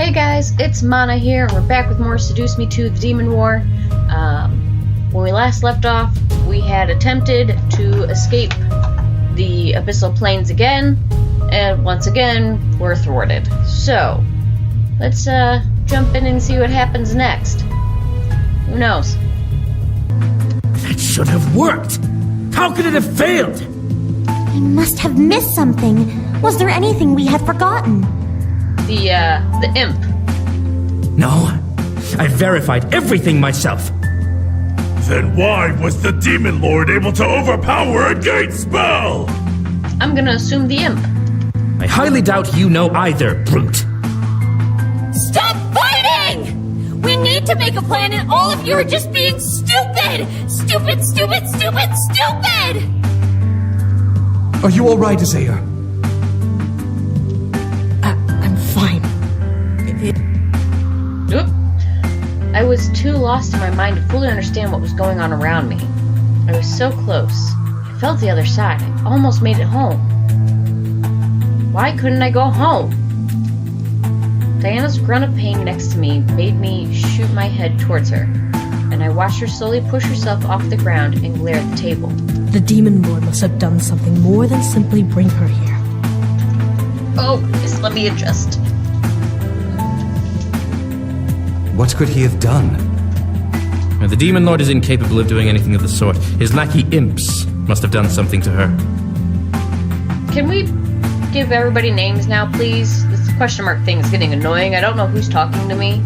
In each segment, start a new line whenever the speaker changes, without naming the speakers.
Hey guys, it's Mana here, and we're back with more Seduce Me 2, the Demon War. When we last left off, we had attempted to escape the Abyssal Plains again, and once again, we're thwarted. So, let's jump in and see what happens next. Who knows?
That should have worked! How could it have failed?
I must have missed something. Was there anything we had forgotten?
The imp.
No, I verified everything myself.
Then why was the Demon Lord able to overpower a gate spell?
I'm gonna assume the imp.
I highly doubt you know either, brute.
Stop fighting! We need to make a plan and all of you are just being stupid! Stupid, stupid, stupid, stupid!
Are you alright, Isaiah?
I'm fine.
Oop. I was too lost in my mind to fully understand what was going on around me. I was so close. I felt the other side. I almost made it home. Why couldn't I go home? Diana's grunt of pain next to me made me shoot my head towards her, and I watched her slowly push herself off the ground and glare at the table.
The Demon Lord must have done something more than simply bring her here.
Oh, just let me adjust.
What could he have done?
Now, the Demon Lord is incapable of doing anything of the sort. His lackey imps must have done something to her.
Can we give everybody names now, please? This question mark thing is getting annoying. I don't know who's talking to me.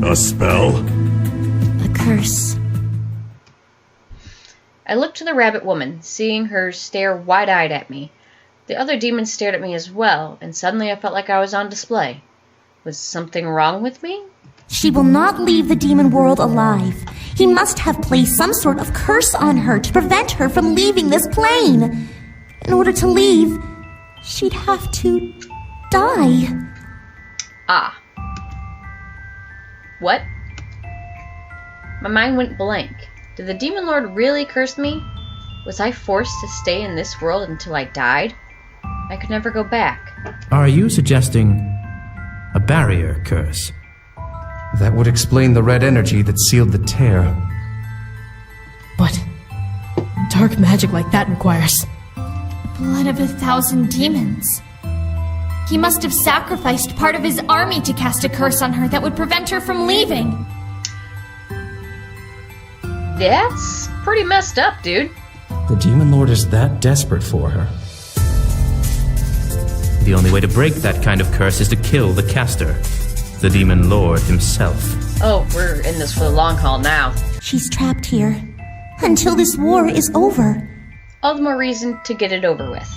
A spell?
A curse.
I looked to the rabbit woman, seeing her stare wide-eyed at me. The other demons stared at me as well, and suddenly I felt like I was on display. Was something wrong with me?
She will not leave the demon world alive. He must have placed some sort of curse on her to prevent her from leaving this plane. In order to leave, she'd have to die.
Ah. What? My mind went blank. Did the Demon Lord really curse me? Was I forced to stay in this world until I died? I could never go back.
Are you suggesting a barrier curse?
That would explain the red energy that sealed the tear.
But dark magic like that requires...
Blood of 1,000 demons. He must have sacrificed part of his army to cast a curse on her that would prevent her from leaving.
That's pretty messed up, dude.
The Demon Lord is that desperate for her.
The only way to break that kind of curse is to kill the caster, the Demon Lord himself.
Oh, we're in this for the long haul now.
She's trapped here until this war is over.
All the more reason to get it over with.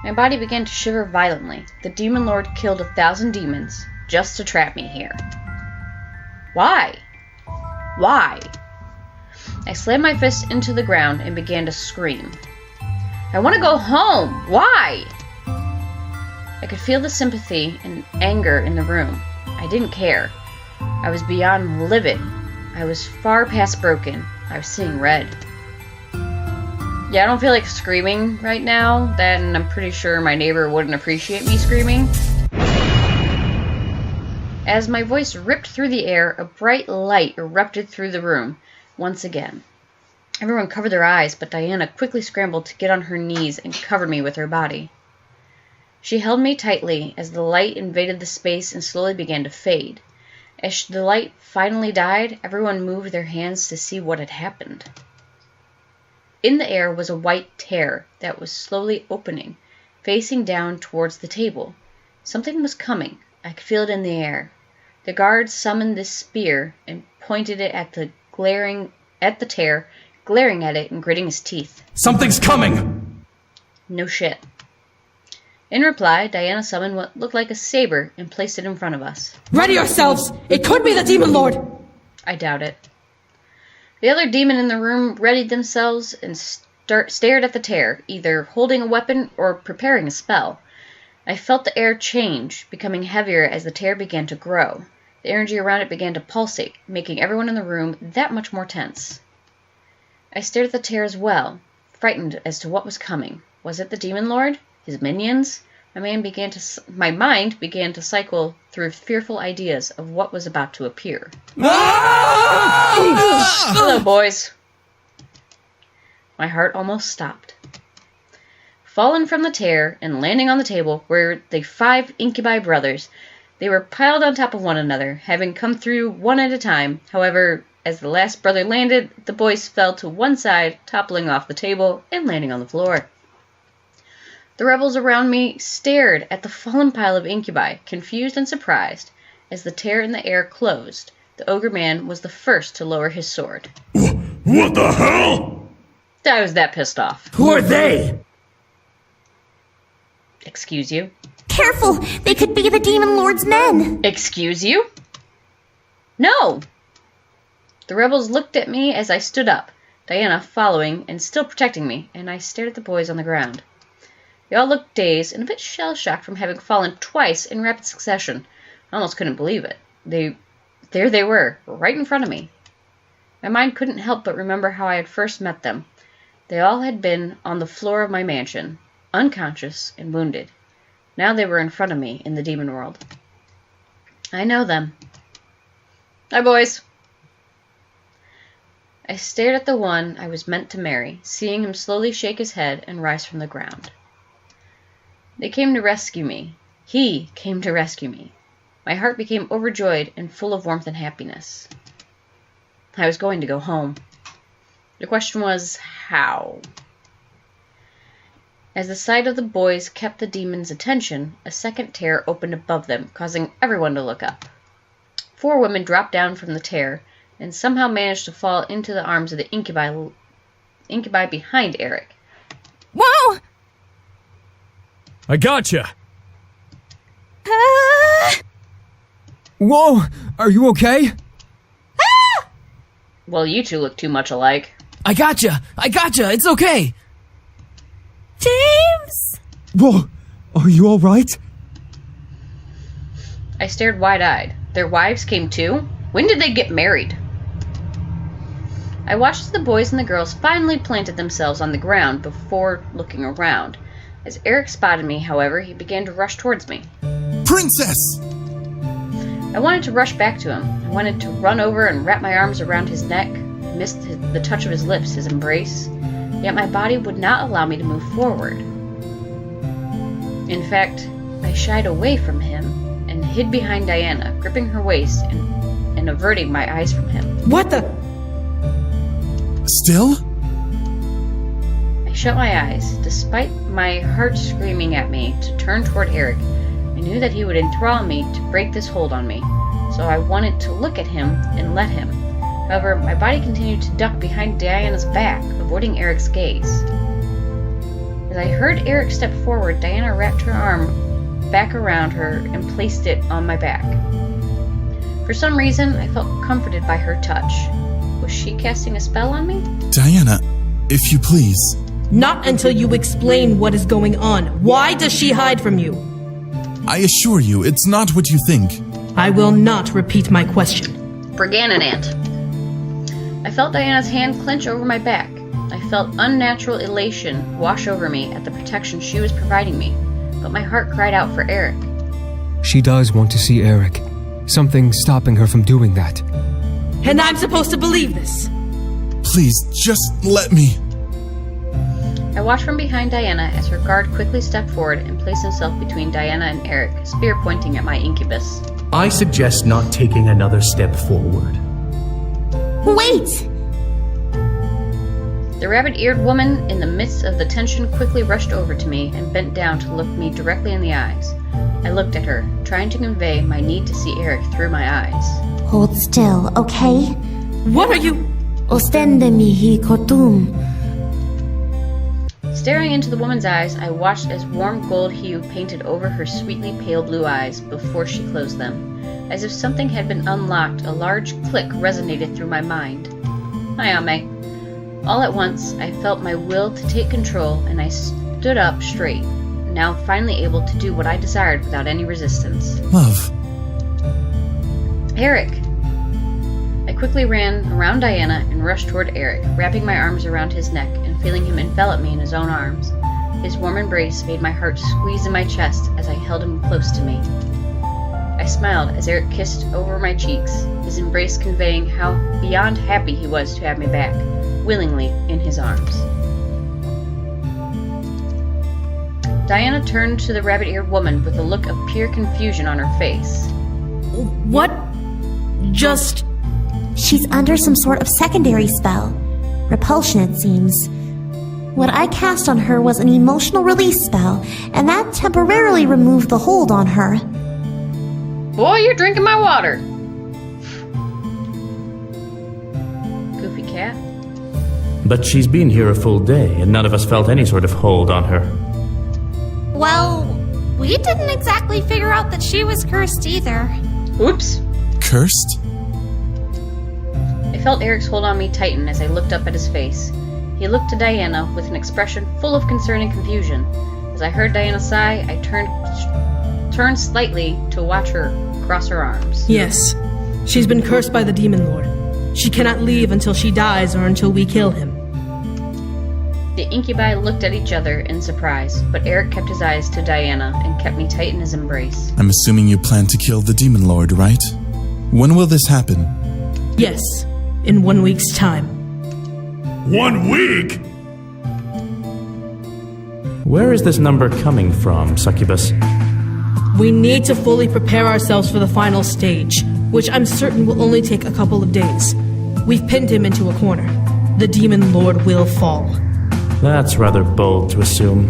My body began to shiver violently. The Demon Lord killed 1,000 demons just to trap me here. Why? Why? I slammed my fist into the ground and began to scream. I want to go home! Why? I could feel the sympathy and anger in the room. I didn't care. I was beyond livid. I was far past broken. I was seeing red. Yeah, I don't feel like screaming right now. Then I'm pretty sure my neighbor wouldn't appreciate me screaming. As my voice ripped through the air, a bright light erupted through the room once again. Everyone covered their eyes, but Diana quickly scrambled to get on her knees and covered me with her body. She held me tightly as the light invaded the space and slowly began to fade. As the light finally died, everyone moved their hands to see what had happened. In the air was a white tear that was slowly opening, facing down towards the table. Something was coming. I could feel it in the air. The guard summoned this spear and pointed it at the tear, glaring at it and gritting his teeth.
Something's coming!
No shit. In reply, Diana summoned what looked like a saber and placed it in front of us.
Ready yourselves! It could be the Demon Lord!
I doubt it. The other demon in the room readied themselves and stared at the tear, either holding a weapon or preparing a spell. I felt the air change, becoming heavier as the tear began to grow. The energy around it began to pulsate, making everyone in the room that much more tense. I stared at the tear as well, frightened as to what was coming. Was it the Demon Lord? His minions? My mind began to cycle through fearful ideas of what was about to appear. Hello, boys. My heart almost stopped. Fallen from the tear and landing on the table were the 5 incubi brothers. They were piled on top of one another, having come through one at a time. However, as the last brother landed, the boys fell to one side, toppling off the table and landing on the floor. The rebels around me stared at the fallen pile of incubi, confused and surprised. As the tear in the air closed, the ogre man was the first to lower his sword.
What the hell?
I was that pissed off.
Who are they?
Excuse you?
Careful! They could be the Demon Lord's men!
Excuse you? No! The rebels looked at me as I stood up, Diana following and still protecting me, and I stared at the boys on the ground. They all looked dazed and a bit shell-shocked from having fallen twice in rapid succession. I almost couldn't believe it. There they were, right in front of me. My mind couldn't help but remember how I had first met them. They all had been on the floor of my mansion, unconscious and wounded. Now they were in front of me in the demon world. I know them. Hi, boys. I stared at the one I was meant to marry, seeing him slowly shake his head and rise from the ground. They came to rescue me. He came to rescue me. My heart became overjoyed and full of warmth and happiness. I was going to go home. The question was, how? As the sight of the boys kept the demon's attention, a second tear opened above them, causing everyone to look up. 4 women dropped down from the tear and somehow managed to fall into the arms of the incubi behind Eric.
Whoa!
I gotcha! Whoa! Are you okay?
Well, you two look too much alike.
I gotcha! It's okay!
James!
Whoa! Are you alright?
I stared wide-eyed. Their wives came too? When did they get married? I watched as the boys and the girls finally planted themselves on the ground before looking around. As Eric spotted me, however, he began to rush towards me.
Princess!
I wanted to rush back to him. I wanted to run over and wrap my arms around his neck. I missed the touch of his lips, his embrace. Yet my body would not allow me to move forward. In fact, I shied away from him and hid behind Diana, gripping her waist and averting my eyes from him.
What the?
Still?
I shut my eyes, despite my heart screaming at me to turn toward Eric. I knew that he would enthrall me to break this hold on me, so I wanted to look at him and let him. However, my body continued to duck behind Diana's back, avoiding Eric's gaze. As I heard Eric step forward, Diana wrapped her arm back around her and placed it on my back. For some reason, I felt comforted by her touch. Was she casting a spell on me?
Diana, if you please.
Not until you explain what is going on. Why does she hide from you?
I assure you, it's not what you think.
I will not repeat my question.
Brigannant. I felt Diana's hand clench over my back. I felt unnatural elation wash over me at the protection she was providing me, but my heart cried out for Eric.
She does want to see Eric. Something's stopping her from doing that.
And I'm supposed to believe this?
Please, just let me.
I watched from behind Diana as her guard quickly stepped forward and placed himself between Diana and Eric, spear pointing at my incubus.
I suggest not taking another step forward.
Wait!
The rabbit-eared woman in the midst of the tension quickly rushed over to me and bent down to look me directly in the eyes. I looked at her, trying to convey my need to see Eric through my eyes.
Hold still, okay?
What are you?
Ostendemi kotum.
Staring into the woman's eyes, I watched as warm gold hue painted over her sweetly pale blue eyes before she closed them. As if something had been unlocked, a large click resonated through my mind. Ayame. All at once, I felt my will to take control, and I stood up straight, now finally able to do what I desired without any resistance.
Love.
Eric! I quickly ran around Diana and rushed toward Eric, wrapping my arms around his neck and feeling him envelop me in his own arms. His warm embrace made my heart squeeze in my chest as I held him close to me. I smiled as Eric kissed over my cheeks, his embrace conveying how beyond happy he was to have me back, willingly in his arms. Diana turned to the rabbit-eared woman with a look of pure confusion on her face.
What? Just...
She's under some sort of secondary spell. Repulsion, it seems. What I cast on her was an emotional release spell, and that temporarily removed the hold on her.
Boy, you're drinking my water! Goofy cat.
But she's been here a full day, and none of us felt any sort of hold on her.
Well, we didn't exactly figure out that she was cursed either.
Oops.
Cursed?
I felt Eric's hold on me tighten as I looked up at his face. He looked to Diana with an expression full of concern and confusion. As I heard Diana sigh, I turned slightly to watch her cross her arms.
Yes. She's been cursed by the Demon Lord. She cannot leave until she dies or until we kill him.
The incubi looked at each other in surprise, but Eric kept his eyes to Diana and kept me tight in his embrace.
I'm assuming you plan to kill the Demon Lord, right? When will this happen?
Yes, in 1 week's time.
1 week?
Where is this number coming from, Succubus?
We need to fully prepare ourselves for the final stage, which I'm certain will only take a couple of days. We've pinned him into a corner. The Demon Lord will fall.
That's rather bold to assume.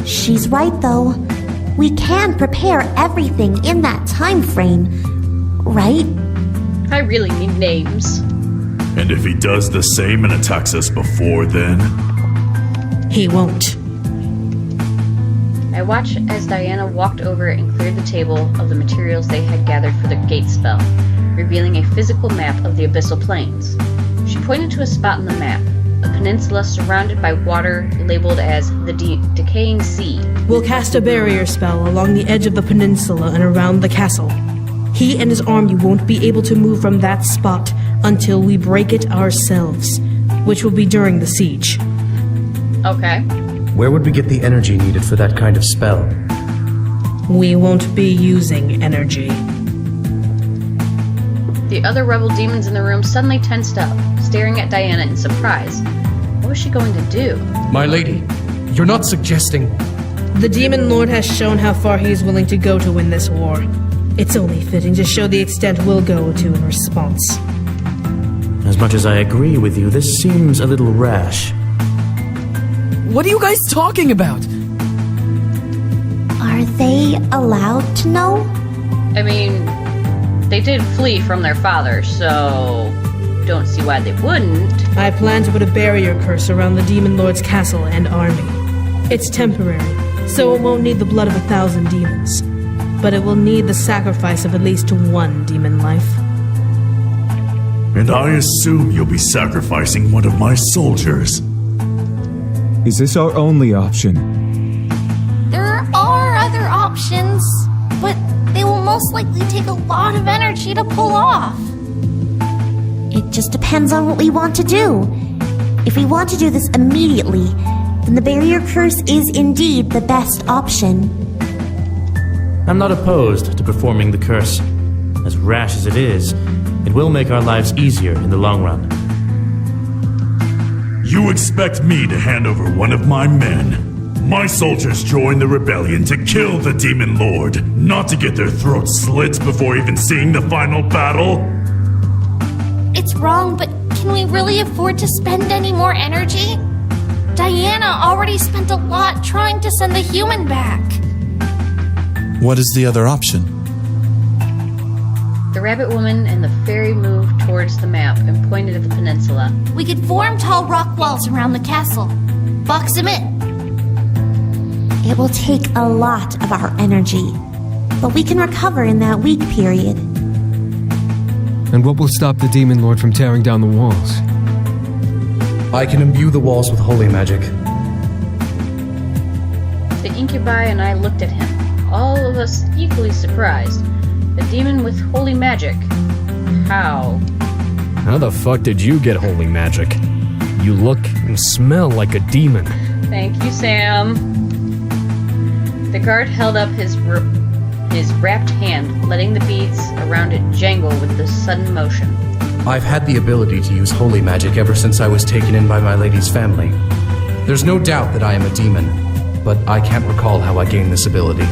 She's right, though. We can prepare everything in that time frame, right?
I really need names.
And if he does the same and attacks us before then?
He won't.
I watched as Diana walked over and cleared the table of the materials they had gathered for the gate spell, revealing a physical map of the abyssal plains. She pointed to a spot in the map, a peninsula surrounded by water labeled as the Decaying Sea.
We'll cast a barrier spell along the edge of the peninsula and around the castle. He and his army won't be able to move from that spot until we break it ourselves, which will be during the siege.
Okay.
Where would we get the energy needed for that kind of spell?
We won't be using energy.
The other rebel demons in the room suddenly tensed up, staring at Diana in surprise. What was she going to do?
My lady, you're not suggesting...
The Demon Lord has shown how far he is willing to go to win this war. It's only fitting to show the extent we'll go to in response.
As much as I agree with you, this seems a little rash.
What are you guys talking about?
Are they allowed to know?
I mean, they did flee from their father, so don't see why they wouldn't.
I plan to put a barrier curse around the Demon Lord's castle and army. It's temporary, so it won't need the blood of 1,000 demons. But it will need the sacrifice of at least one demon life.
And I assume you'll be sacrificing one of my soldiers.
Is this our only option?
There are other options, but they will most likely take a lot of energy to pull off.
It just depends on what we want to do. If we want to do this immediately, then the barrier curse is indeed the best option.
I'm not opposed to performing the curse. As rash as it is, it will make our lives easier in the long run.
You expect me to hand over one of my men? My soldiers joined the rebellion to kill the Demon Lord, not to get their throats slit before even seeing the final battle?
It's wrong, but can we really afford to spend any more energy? Diana already spent a lot trying to send the human back.
What is the other option?
The rabbit woman and the fairy moved towards the map and pointed at the peninsula.
We could form tall rock walls around the castle. Box them in.
It will take a lot of our energy, but we can recover in that week period.
And what will stop the Demon Lord from tearing down the walls?
I can imbue the walls with holy magic.
The incubi and I looked at him, all of us equally surprised. The demon with holy magic. How?
How the fuck did you get holy magic? You look and smell like a demon.
Thank you, Sam. The guard held up his wrapped hand, letting the beads around it jangle with the sudden motion.
I've had the ability to use holy magic ever since I was taken in by my lady's family. There's no doubt that I am a demon, but I can't recall how I gained this ability.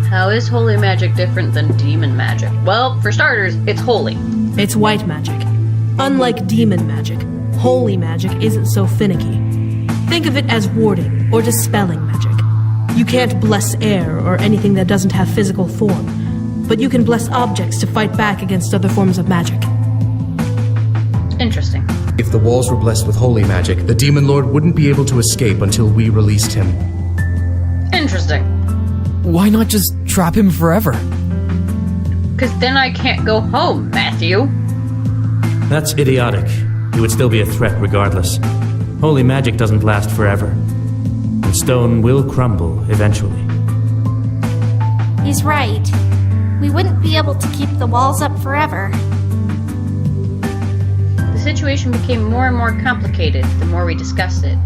How is holy magic different than demon magic? Well, for starters, it's holy.
It's white magic. Unlike demon magic, holy magic isn't so finicky. Think of it as warding or dispelling magic. You can't bless air or anything that doesn't have physical form, but you can bless objects to fight back against other forms of magic.
Interesting.
If the walls were blessed with holy magic, the Demon Lord wouldn't be able to escape until we released him.
Interesting.
Why not just trap him forever?
Because then I can't go home, Matthew.
That's idiotic. He would still be a threat regardless. Holy magic doesn't last forever. And stone will crumble eventually.
He's right. We wouldn't be able to keep the walls up forever.
The situation became more and more complicated the more we discussed it.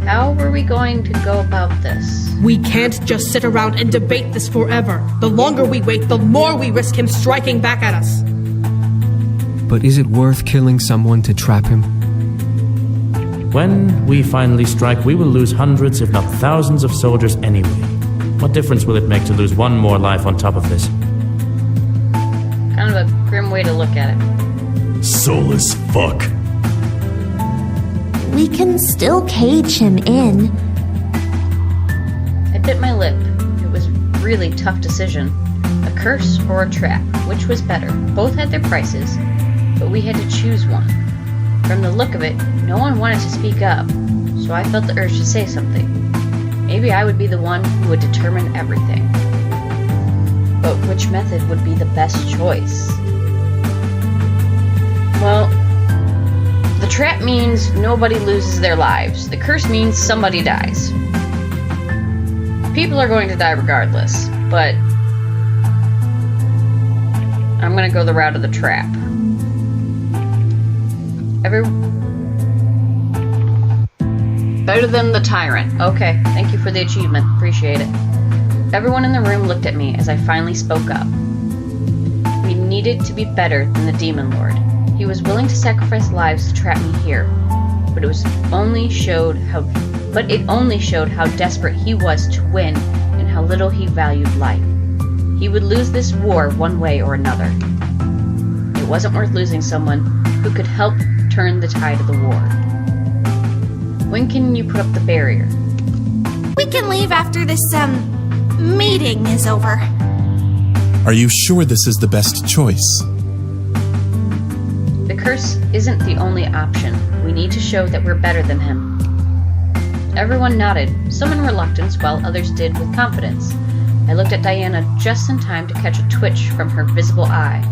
How were we going to go about this?
We can't just sit around and debate this forever. The longer we wait, the more we risk him striking back at us.
But is it worth killing someone to trap him?
When we finally strike, we will lose hundreds, if not thousands, of soldiers anyway. What difference will it make to lose one more life on top of this?
Kind of a grim way to look at it.
Soulless fuck.
We can still cage him in.
I bit my lip. It was a really tough decision. A curse or a trap? Which was better? Both had their prices, but we had to choose one. From the look of it, no one wanted to speak up, so I felt the urge to say something. Maybe I would be the one who would determine everything. But which method would be the best choice? Well, the trap means nobody loses their lives. The curse means somebody dies. People are going to die regardless, but I'm gonna go the route of the trap. Better than the tyrant. Okay, thank you for the achievement. Appreciate it. Everyone in the room looked at me as I finally spoke up. We needed to be better than the Demon Lord. He was willing to sacrifice lives to trap me here, but it only showed how desperate he was to win and how little he valued life. He would lose this war one way or another. It wasn't worth losing someone who could help turn the tide of the war. When can you put up the barrier?
We can leave after this, meeting is over.
Are you sure this is the best choice?
The curse isn't the only option. We need to show that we're better than him. Everyone nodded, some in reluctance while others did with confidence. I looked at Diana just in time to catch a twitch from her visible eye,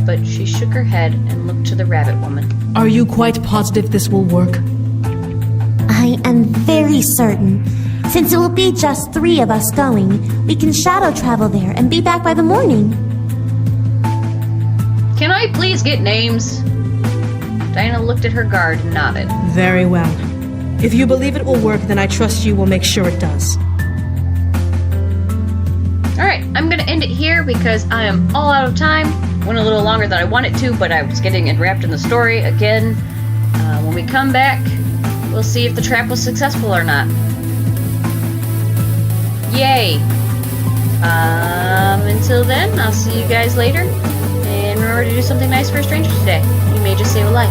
but she shook her head and looked to the rabbit woman.
Are you quite positive this will work?
I am very certain. Since it will be just 3 of us going, we can shadow travel there and be back by the morning.
Can I please get names? Diana looked at her guard and nodded.
Very well. If you believe it will work, then I trust you will make sure it does.
Alright, I'm gonna end it here because I am all out of time. Went a little longer than I wanted to, but I was getting enwrapped in the story again. When we come back, we'll see if the trap was successful or not. Yay! Until then, I'll see you guys later. And remember to do something nice for a stranger today. You may just save a life.